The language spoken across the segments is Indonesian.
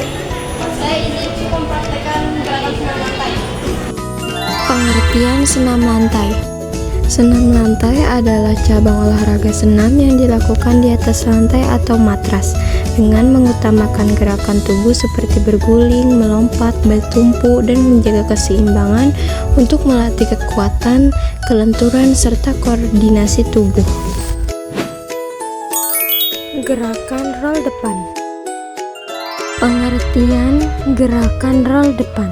Saya ini mempraktekkan gerakan senam lantai. Pengertian senam lantai. Senam lantai adalah cabang olahraga senam yang dilakukan di atas lantai atau matras dengan mengutamakan gerakan tubuh seperti berguling, melompat, bertumpu, dan menjaga keseimbangan untuk melatih kekuatan, kelenturan, serta koordinasi tubuh. Gerakan roll depan. Pengertian gerakan roll depan.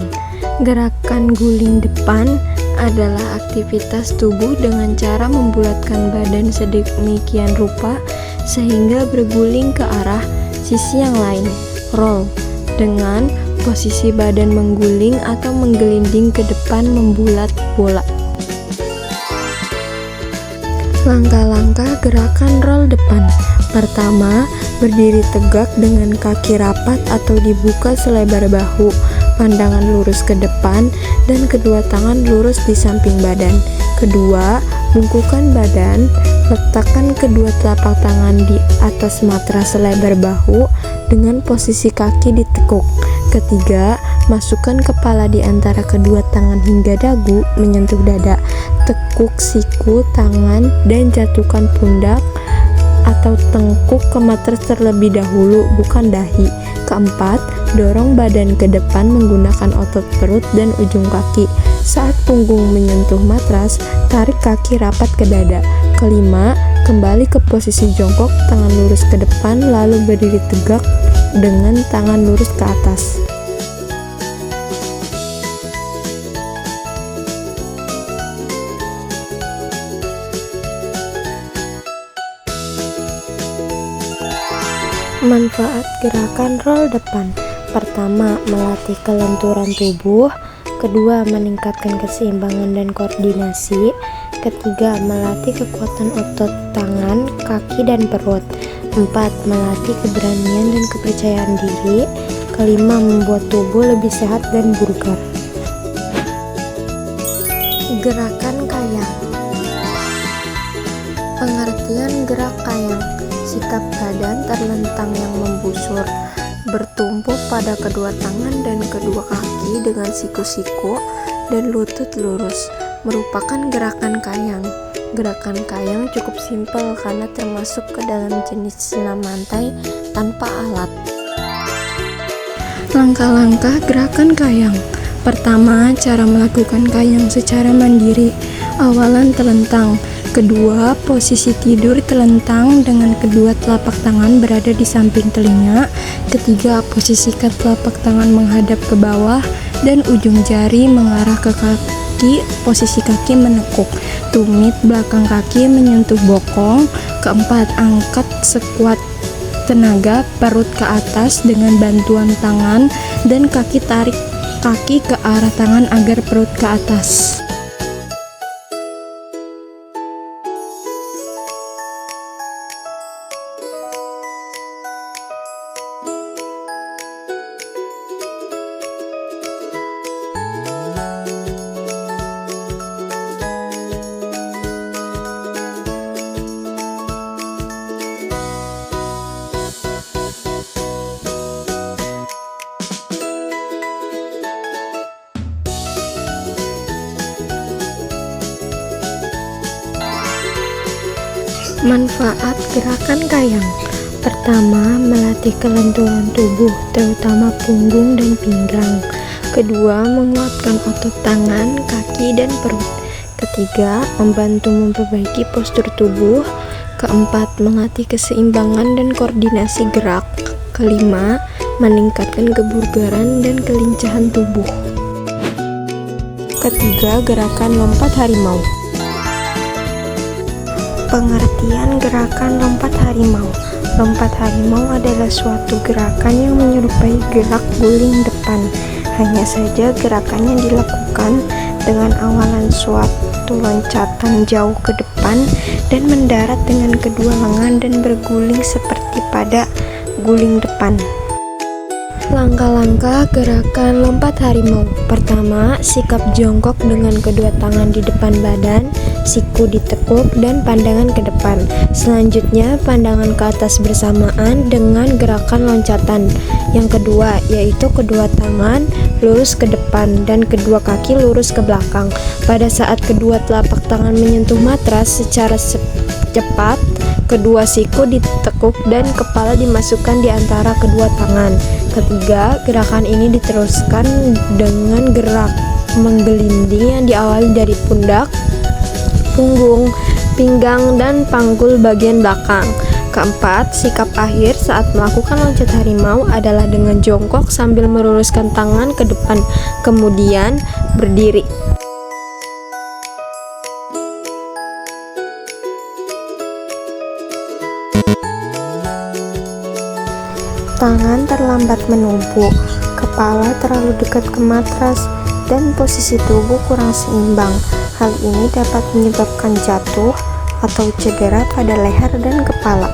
Gerakan guling depan adalah aktivitas tubuh dengan cara membulatkan badan sedemikian rupa sehingga berguling ke arah sisi yang lain. Roll dengan posisi badan mengguling atau menggelinding ke depan membulat bola. Langkah-langkah gerakan roll depan. Pertama, berdiri tegak dengan kaki rapat atau dibuka selebar bahu, pandangan lurus ke depan, dan kedua tangan lurus di samping badan. Kedua, bungkukkan badan, letakkan kedua telapak tangan di atas matras selebar bahu dengan posisi kaki ditekuk. Ketiga, masukkan kepala di antara kedua tangan hingga dagu menyentuh dada. Tekuk siku tangan dan jatuhkan pundak atau tengkuk ke matras terlebih dahulu, bukan dahi. Keempat, dorong badan ke depan menggunakan otot perut dan ujung kaki. Saat punggung menyentuh matras, tarik kaki rapat ke dada. Kelima, kembali ke posisi jongkok, tangan lurus ke depan, lalu berdiri tegak dengan tangan lurus ke atas. Manfaat gerakan roll depan. Pertama, melatih kelenturan tubuh. Kedua, meningkatkan keseimbangan dan koordinasi. Ketiga, melatih kekuatan otot tangan, kaki, dan perut. Empat, melatih keberanian dan kepercayaan diri. Kelima, membuat tubuh lebih sehat dan bugar. Gerakan kayang. Pengertian gerak kayang. Sikap badan terlentang yang membusur, bertumpu pada kedua tangan dan kedua kaki dengan siku-siku dan lutut lurus, merupakan gerakan kayang. Gerakan kayang cukup simpel karena termasuk ke dalam jenis senam lantai tanpa alat. Langkah-langkah gerakan kayang. Pertama, cara melakukan kayang secara mandiri. Awalan telentang. Kedua, posisi tidur telentang dengan kedua telapak tangan berada di samping telinga. Ketiga, posisikan telapak tangan menghadap ke bawah dan ujung jari mengarah ke kaki. Posisi kaki menekuk. Tumit belakang kaki menyentuh bokong. Keempat, angkat sekuat tenaga perut ke atas dengan bantuan tangan dan kaki, tarik kaki ke arah tangan agar perut ke atas. Manfaat gerakan kayang. Pertama, melatih kelenturan tubuh, terutama punggung dan pinggang. Kedua, menguatkan otot tangan, kaki, dan perut. Ketiga, membantu memperbaiki postur tubuh. Keempat, melatih keseimbangan dan koordinasi gerak. Kelima, meningkatkan kebugaran dan kelincahan tubuh. Ketiga, gerakan lompat harimau. Pengertian gerakan lompat harimau. Lompat harimau adalah suatu gerakan yang menyerupai gerak guling depan. Hanya saja gerakannya dilakukan dengan awalan suatu loncatan jauh ke depan dan mendarat dengan kedua lengan dan berguling seperti pada guling depan. Langkah-langkah gerakan lompat harimau. Pertama, sikap jongkok dengan kedua tangan di depan badan, siku ditekuk dan pandangan ke depan. Selanjutnya, pandangan ke atas bersamaan dengan gerakan loncatan. Yang kedua, yaitu kedua tangan lurus ke depan dan kedua kaki lurus ke belakang. Pada saat kedua telapak tangan menyentuh matras secara cepat, kedua siku ditekuk dan kepala dimasukkan di antara kedua tangan. Ketiga, gerakan ini diteruskan dengan gerak menggelinding yang diawali dari pundak, punggung, pinggang, dan panggul bagian belakang. Keempat, sikap akhir saat melakukan loncat harimau adalah dengan jongkok sambil meluruskan tangan ke depan, kemudian berdiri. Tangan terlambat menumpuk, kepala terlalu dekat ke matras, dan posisi tubuh kurang seimbang. Hal ini dapat menyebabkan jatuh atau cedera pada leher dan kepala.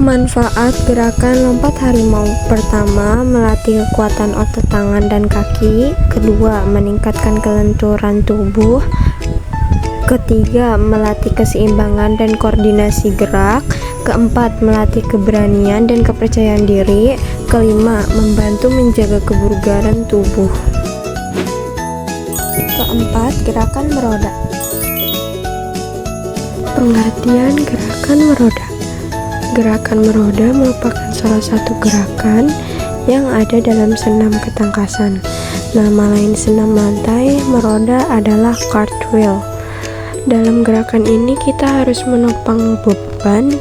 Manfaat gerakan lompat harimau. Pertama, melatih kekuatan otot tangan dan kaki. Kedua, meningkatkan kelenturan tubuh. Ketiga, melatih keseimbangan dan koordinasi gerak. Keempat, melatih keberanian dan kepercayaan diri. Kelima, membantu menjaga kebugaran tubuh. Keempat, gerakan meroda. Pengertian gerakan meroda. Gerakan meroda merupakan salah satu gerakan yang ada dalam senam ketangkasan. Nama lain senam lantai meroda adalah cartwheel. Dalam gerakan ini kita harus menopang beban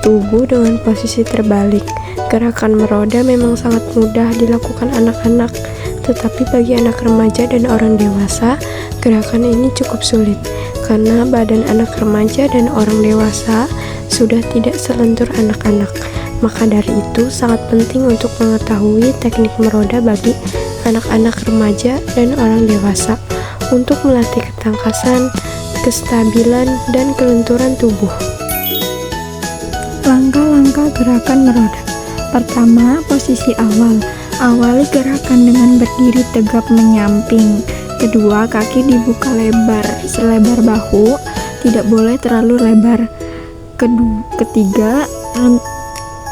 tubuh dengan posisi terbalik. Gerakan meroda memang sangat mudah dilakukan anak-anak, tetapi bagi anak remaja dan orang dewasa, gerakan ini cukup sulit karena badan anak remaja dan orang dewasa sudah tidak selentur anak-anak. Maka dari itu sangat penting untuk mengetahui teknik meroda bagi anak-anak remaja dan orang dewasa untuk melatih ketangkasan, kestabilan, dan kelenturan tubuh. Langkah-langkah gerakan meroda. Pertama, posisi awal. Awali gerakan dengan berdiri tegap menyamping. Kedua, kaki dibuka lebar selebar bahu, tidak boleh terlalu lebar. Ketiga,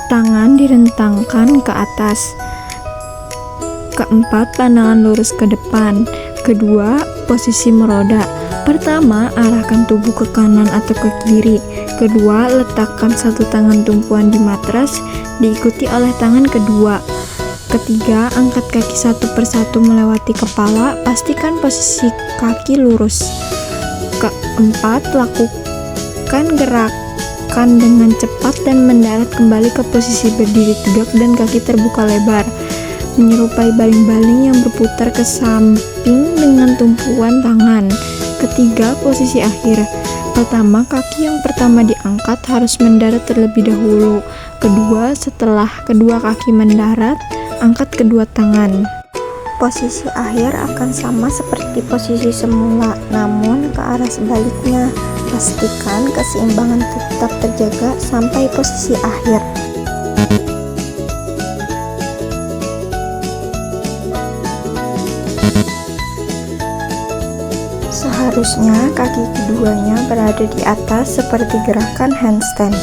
tangan direntangkan ke atas. Keempat, pandangan lurus ke depan. Kedua, posisi meroda. Pertama, arahkan tubuh ke kanan atau ke kiri. Kedua, letakkan satu tangan tumpuan di matras, diikuti oleh tangan kedua. Ketiga, angkat kaki satu persatu melewati kepala, pastikan posisi kaki lurus. Keempat, lakukan gerakan dengan cepat dan mendarat kembali ke posisi berdiri tegak dan kaki terbuka lebar, menyerupai baling-baling yang berputar ke samping dengan tumpuan tangan. Ketiga, posisi akhir. Pertama, kaki yang pertama diangkat harus mendarat terlebih dahulu. Kedua, setelah kedua kaki mendarat, angkat kedua tangan. Posisi akhir akan sama seperti posisi semula, namun ke arah sebaliknya. Pastikan keseimbangan tetap terjaga sampai posisi akhir. Seharusnya kaki keduanya berada di atas seperti gerakan handstand.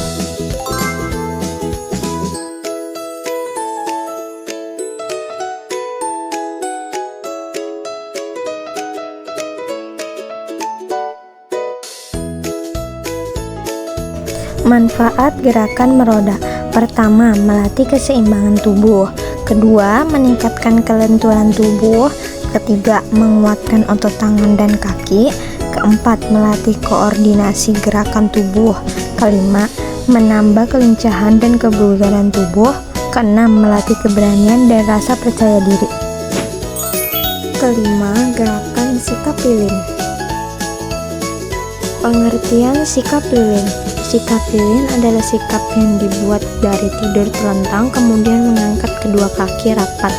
Manfaat gerakan meroda. Pertama, melatih keseimbangan tubuh. Kedua, meningkatkan kelenturan tubuh. Ketiga, menguatkan otot tangan dan kaki. Keempat, melatih koordinasi gerakan tubuh. Kelima, menambah kelincahan dan kebugaran tubuh. Keenam, melatih keberanian dan rasa percaya diri. Kelima, gerakan sikap lilin. Pengertian sikap lilin. Sikap lilin adalah sikap yang dibuat dari tidur telentang kemudian mengangkat kedua kaki rapat.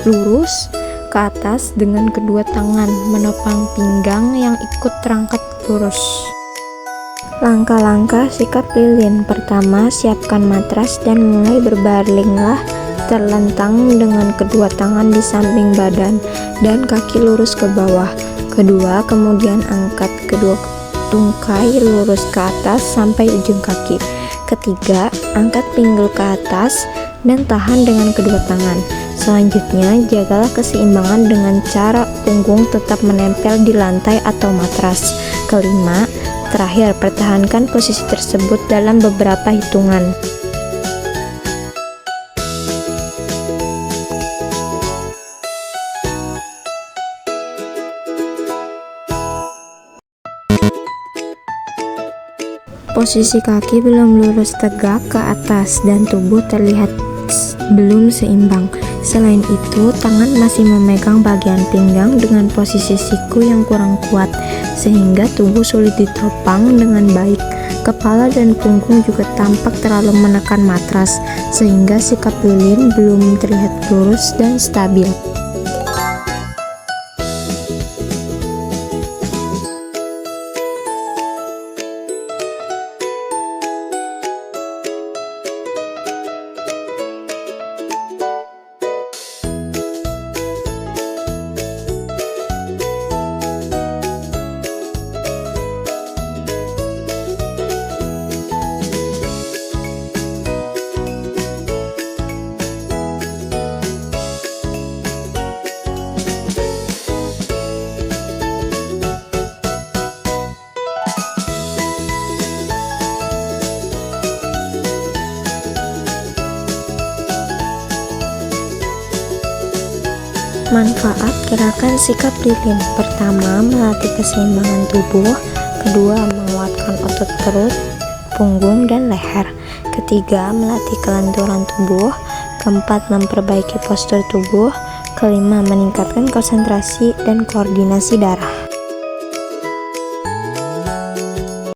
lurus ke atas dengan kedua tangan menopang pinggang yang ikut terangkat lurus. Langkah-langkah sikap lilin. Pertama, siapkan matras dan mulai berbalinglah terlentang dengan kedua tangan di samping badan dan kaki lurus ke bawah. Kedua, kemudian angkat kedua tungkai lurus ke atas sampai ujung kaki. Ketiga, angkat pinggul ke atas dan tahan dengan kedua tangan. Selanjutnya, jagalah keseimbangan dengan cara punggung tetap menempel di lantai atau matras. Kelima, terakhir, pertahankan posisi tersebut dalam beberapa hitungan. Posisi kaki belum lurus tegak ke atas dan tubuh terlihat belum seimbang. Selain itu, tangan masih memegang bagian pinggang dengan posisi siku yang kurang kuat, sehingga tubuh sulit ditopang dengan baik. Kepala dan punggung juga tampak terlalu menekan matras, sehingga sikap lilin belum terlihat lurus dan stabil. Manfaat gerakan sikap lilin. Pertama, melatih keseimbangan tubuh. Kedua, menguatkan otot perut, punggung, dan leher. Ketiga, melatih kelenturan tubuh. Keempat, memperbaiki postur tubuh. Kelima, meningkatkan konsentrasi dan koordinasi darah.